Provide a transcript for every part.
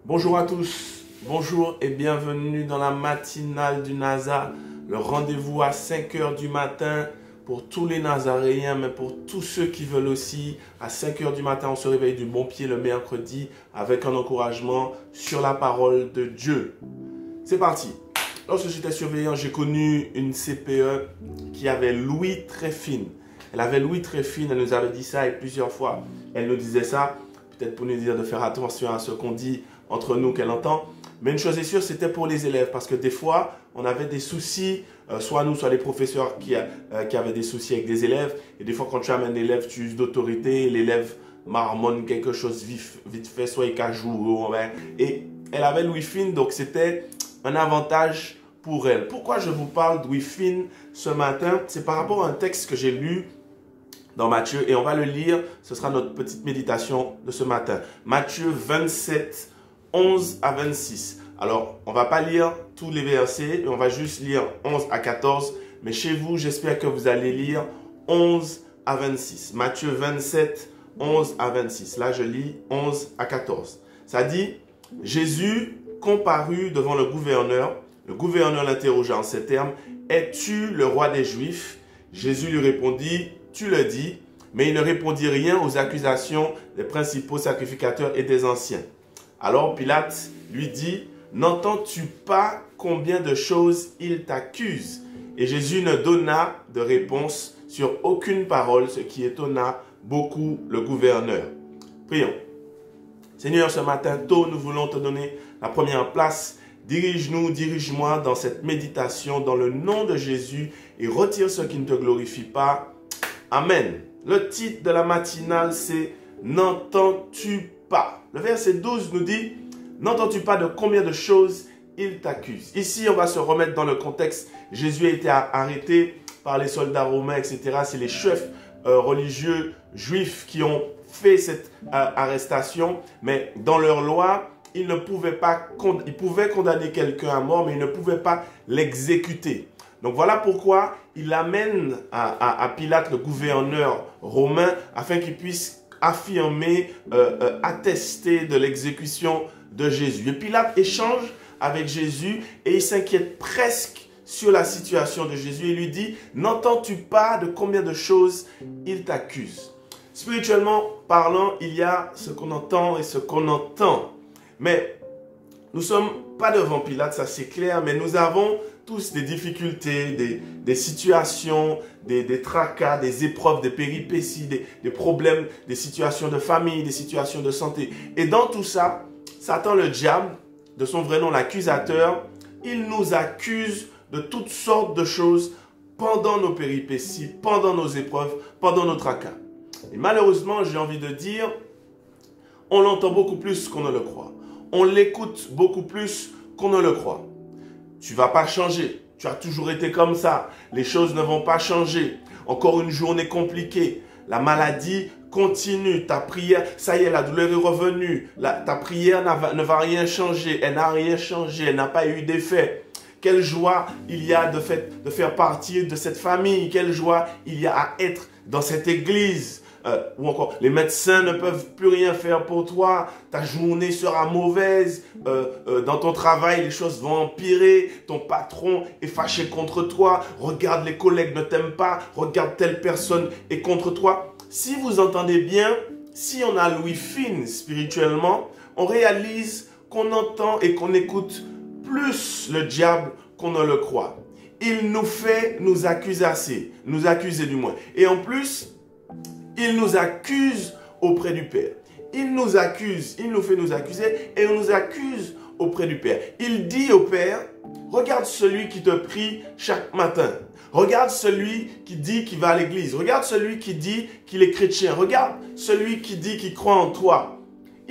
Bonjour à tous, bonjour et bienvenue dans la matinale du Naza, le rendez-vous à 5 h du matin pour tous les Nazaréens, mais pour tous ceux qui veulent aussi. À 5 h du matin, on se réveille du bon pied le mercredi avec un encouragement sur la parole de Dieu. C'est parti. Lorsque j'étais surveillant, j'ai connu une CPE qui avait l'ouïe très fine. Elle avait l'ouïe très fine, elle nous avait dit ça et plusieurs fois, elle nous disait ça, peut-être pour nous dire de faire attention à ce qu'on dit entre nous qu'elle entend. Mais une chose est sûre, c'était pour les élèves, parce que des fois, on avait des soucis, soit nous, soit les professeurs qui avaient des soucis avec des élèves. Et des fois, quand tu amènes l'élève, tu uses d'autorité, l'élève marmonne quelque chose vite fait, soit il cajoue, et elle avait l'ouïe fine, donc c'était un avantage pour elle. Pourquoi je vous parle d'ouïe fine ce matin? C'est par rapport à un texte que j'ai lu dans Matthieu, et on va le lire, ce sera notre petite méditation de ce matin. Matthieu 27, 11 à 26. Alors, on ne va pas lire tous les versets, on va juste lire 11 à 14, mais chez vous, j'espère que vous allez lire 11 à 26. Matthieu 27, 11 à 26. Là, je lis 11 à 14. Ça dit, Jésus comparut devant le gouverneur l'interrogea en ces termes, « Es-tu le roi des Juifs ?» Jésus lui répondit, « Tu le dis », mais il ne répondit rien aux accusations des principaux sacrificateurs et des anciens. Alors Pilate lui dit, « N'entends-tu pas combien de choses il t'accuse ?» Et Jésus ne donna de réponse sur aucune parole, ce qui étonna beaucoup le gouverneur. Prions. Seigneur, ce matin tôt, nous voulons te donner la première place. Dirige-nous, dirige-moi dans cette méditation dans le nom de Jésus et retire ce qui ne te glorifie pas. Amen. Le titre de la matinale, c'est « N'entends-tu pas ?» Le verset 12 nous dit « N'entends-tu pas de combien de choses il t'accuse ?» Ici, on va se remettre dans le contexte. Jésus a été arrêté par les soldats romains, etc. C'est les chefs religieux juifs qui ont fait cette arrestation. Mais dans leur loi, ils pouvaient condamner quelqu'un à mort, mais ils ne pouvaient pas l'exécuter. Donc voilà pourquoi il amène à Pilate, le gouverneur romain, afin qu'il puisse affirmer, attester de l'exécution de Jésus. Et Pilate échange avec Jésus et il s'inquiète presque sur la situation de Jésus. Il lui dit, « N'entends-tu pas de combien de choses il t'accuse ?» Spirituellement parlant, il y a ce qu'on entend et ce qu'on entend. Mais nous ne sommes pas devant Pilate, ça c'est clair, mais nous avons tous des difficultés, des situations, des tracas, des épreuves, des péripéties, des problèmes, des situations de famille, des situations de santé. Et dans tout ça, Satan, le diable, de son vrai nom, l'accusateur, il nous accuse de toutes sortes de choses pendant nos péripéties, pendant nos épreuves, pendant nos tracas. Et malheureusement, j'ai envie de dire, on l'entend beaucoup plus qu'on ne le croit. On l'écoute beaucoup plus qu'on ne le croit. Tu ne vas pas changer. Tu as toujours été comme ça. Les choses ne vont pas changer. Encore une journée compliquée. La maladie continue. Ta prière, ça y est, la douleur est revenue. Ta prière ne va rien changer. Elle n'a rien changé. Elle n'a pas eu d'effet. Quelle joie il y a de faire partie de cette famille. Quelle joie il y a à être dans cette église. Ou encore, les médecins ne peuvent plus rien faire pour toi, ta journée sera mauvaise, dans ton travail, les choses vont empirer, ton patron est fâché contre toi, regarde, les collègues ne t'aiment pas, regarde, telle personne est contre toi. Si vous entendez bien, si on a l'ouïe fine spirituellement, on réalise qu'on entend et qu'on écoute plus le diable qu'on ne le croit. Il nous fait nous accuser du moins. Et en plus, il nous accuse auprès du Père. Il nous accuse, il nous fait nous accuser et il nous accuse auprès du Père. Il dit au Père, regarde celui qui te prie chaque matin. Regarde celui qui dit qu'il va à l'église. Regarde celui qui dit qu'il est chrétien. Regarde celui qui dit qu'il croit en toi.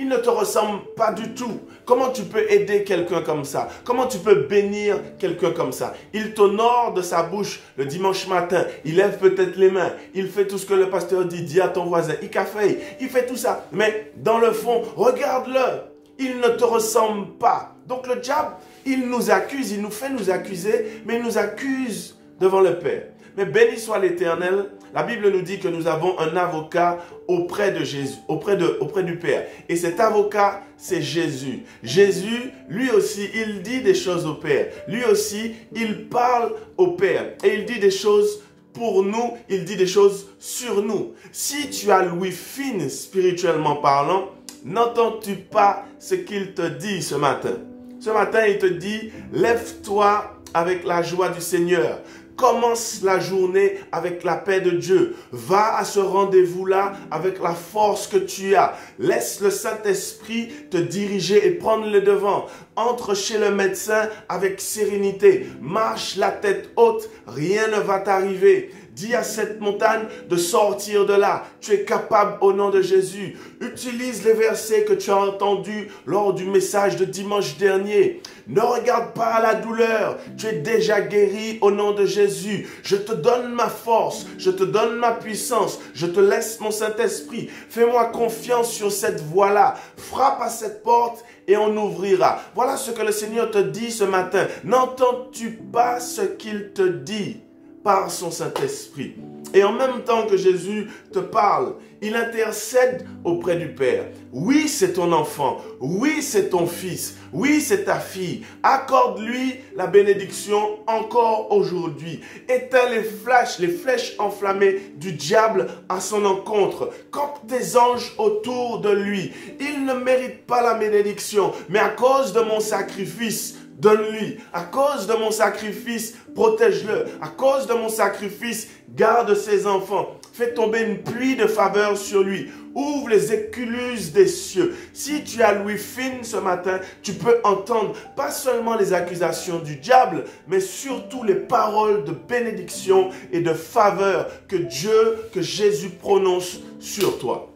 Il ne te ressemble pas du tout. Comment tu peux aider quelqu'un comme ça? Comment tu peux bénir quelqu'un comme ça? Il t'honore de sa bouche le dimanche matin. Il lève peut-être les mains. Il fait tout ce que le pasteur dit. Dis à ton voisin. Il fait tout ça. Mais dans le fond, regarde-le. Il ne te ressemble pas. Donc le diable, il nous accuse. Il nous fait nous accuser. Mais il nous accuse devant le Père. Mais béni soit l'Éternel. La Bible nous dit que nous avons un avocat auprès de Jésus, auprès du Père. Et cet avocat, c'est Jésus. Jésus, lui aussi, il dit des choses au Père. Lui aussi, il parle au Père. Et il dit des choses pour nous, il dit des choses sur nous. Si tu as l'ouïe fine, spirituellement parlant, n'entends-tu pas ce qu'il te dit ce matin? Ce matin, il te dit, lève-toi avec la joie du Seigneur. Commence la journée avec la paix de Dieu. Va à ce rendez-vous-là avec la force que tu as. Laisse le Saint-Esprit te diriger et prendre le devant. Entre chez le médecin avec sérénité. Marche la tête haute, rien ne va t'arriver. Dis à cette montagne de sortir de là. Tu es capable au nom de Jésus. Utilise les versets que tu as entendus lors du message de dimanche dernier. Ne regarde pas à la douleur. Tu es déjà guéri au nom de Jésus. Je te donne ma force. Je te donne ma puissance. Je te laisse mon Saint-Esprit. Fais-moi confiance sur cette voie-là. Frappe à cette porte et on ouvrira. Voilà ce que le Seigneur te dit ce matin. N'entends-tu pas ce qu'il te dit par son Saint-Esprit? Et en même temps que Jésus te parle, il intercède auprès du Père. Oui, c'est ton enfant. Oui, c'est ton fils. Oui, c'est ta fille. Accorde-lui la bénédiction encore aujourd'hui. Éteins les flèches enflammées du diable à son encontre. Campe tes anges autour de lui. Il ne mérite pas la bénédiction, mais à cause de mon sacrifice, donne-lui. À cause de mon sacrifice, protège-le. À cause de mon sacrifice, garde ses enfants. Fais tomber une pluie de faveur sur lui. Ouvre les écluses des cieux. Si tu as l'ouïe fine ce matin, tu peux entendre pas seulement les accusations du diable, mais surtout les paroles de bénédiction et de faveur que Jésus prononce sur toi.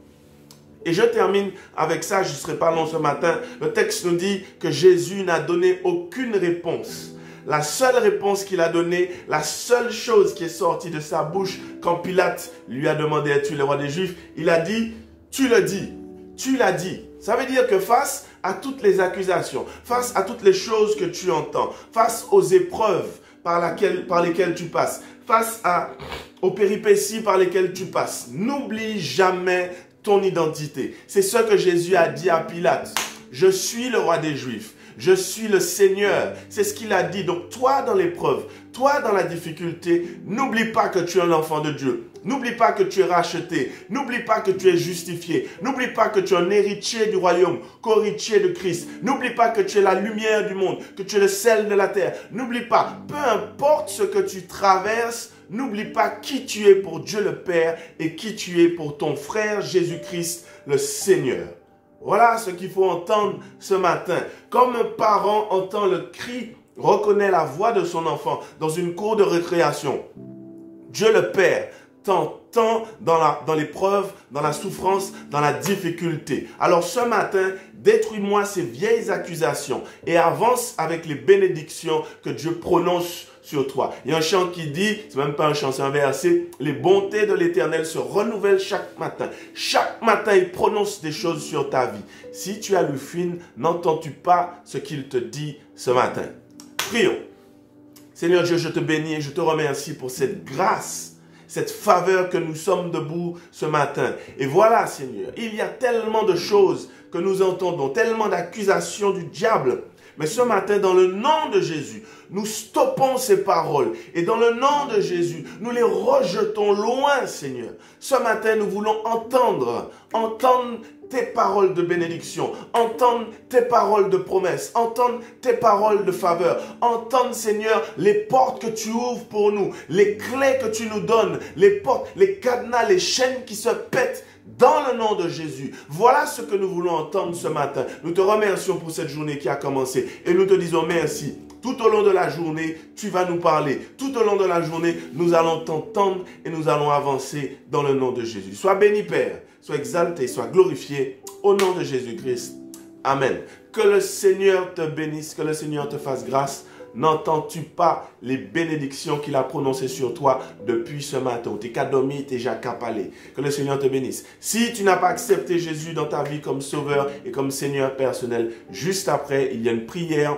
Et je termine avec ça, je ne serai pas long ce matin. Le texte nous dit que Jésus n'a donné aucune réponse. La seule réponse qu'il a donnée, la seule chose qui est sortie de sa bouche quand Pilate lui a demandé « Es-tu le roi des Juifs ?» Il a dit « Tu le dis, tu l'as dit ». Ça veut dire que face à toutes les accusations, face à toutes les choses que tu entends, face aux épreuves par lesquelles tu passes, face aux péripéties par lesquelles tu passes, n'oublie jamais ton identité. C'est ce que Jésus a dit à Pilate. Je suis le roi des Juifs. Je suis le Seigneur. C'est ce qu'il a dit. Donc toi dans l'épreuve, toi dans la difficulté, n'oublie pas que tu es un enfant de Dieu. N'oublie pas que tu es racheté. N'oublie pas que tu es justifié. N'oublie pas que tu es un héritier du royaume, co-héritier de Christ. N'oublie pas que tu es la lumière du monde, que tu es le sel de la terre. N'oublie pas, peu importe ce que tu traverses, n'oublie pas qui tu es pour Dieu le Père et qui tu es pour ton frère Jésus-Christ le Seigneur. Voilà ce qu'il faut entendre ce matin. Comme un parent entend le cri, reconnaît la voix de son enfant dans une cour de récréation. Dieu le Père t'entend dans l'épreuve, dans la souffrance, dans la difficulté. Alors ce matin, détruis-moi ces vieilles accusations et avance avec les bénédictions que Dieu prononce sur toi. Il y a un chant qui dit, c'est même pas un chant, c'est un verset, les bontés de l'Éternel se renouvellent chaque matin. Chaque matin, il prononce des choses sur ta vie. Si tu as l'ouïe fine, n'entends-tu pas ce qu'il te dit ce matin? Prions. Seigneur Dieu, je te bénis et je te remercie pour cette grâce, cette faveur que nous sommes debout ce matin. Et voilà, Seigneur, il y a tellement de choses que nous entendons, tellement d'accusations du diable. Mais ce matin, dans le nom de Jésus, nous stoppons ces paroles. Et dans le nom de Jésus, nous les rejetons loin, Seigneur. Ce matin, nous voulons entendre tes paroles de bénédiction, entendre tes paroles de promesse, entendre tes paroles de faveur, entendre, Seigneur, les portes que tu ouvres pour nous, les clés que tu nous donnes, les portes, les cadenas, les chaînes qui se pètent. Dans le nom de Jésus, voilà ce que nous voulons entendre ce matin. Nous te remercions pour cette journée qui a commencé et nous te disons merci. Tout au long de la journée, tu vas nous parler. Tout au long de la journée, nous allons t'entendre et nous allons avancer dans le nom de Jésus. Sois béni, Père, sois exalté, sois glorifié au nom de Jésus-Christ. Amen. Que le Seigneur te bénisse, que le Seigneur te fasse grâce. N'entends-tu pas les bénédictions qu'il a prononcées sur toi depuis ce matin? T'es kadomi, t'es jacapalé. Que le Seigneur te bénisse. Si tu n'as pas accepté Jésus dans ta vie comme sauveur et comme Seigneur personnel, juste après, il y a une prière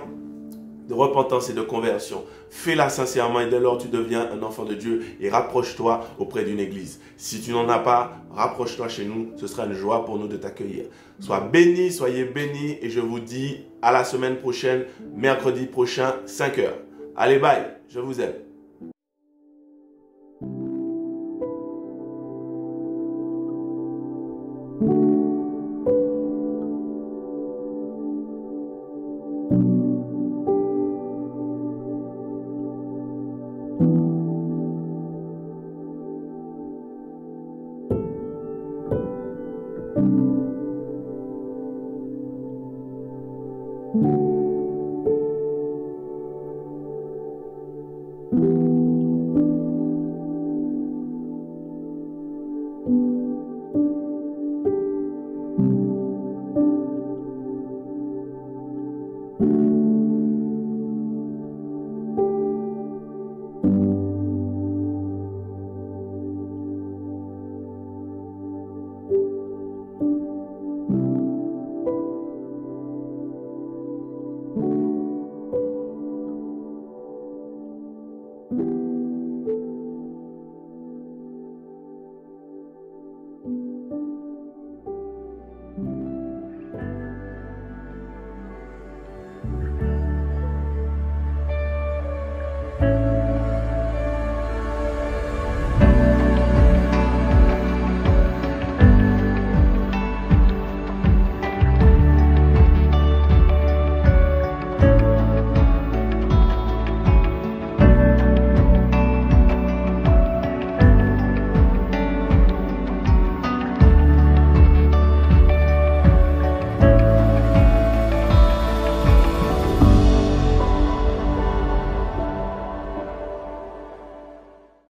de repentance et de conversion. Fais-la sincèrement et dès lors tu deviens un enfant de Dieu et rapproche-toi auprès d'une église. Si tu n'en as pas, rapproche-toi chez nous. Ce sera une joie pour nous de t'accueillir. Sois béni, soyez bénis et je vous dis à la semaine prochaine, mercredi prochain, 5 heures. Allez, bye, je vous aime.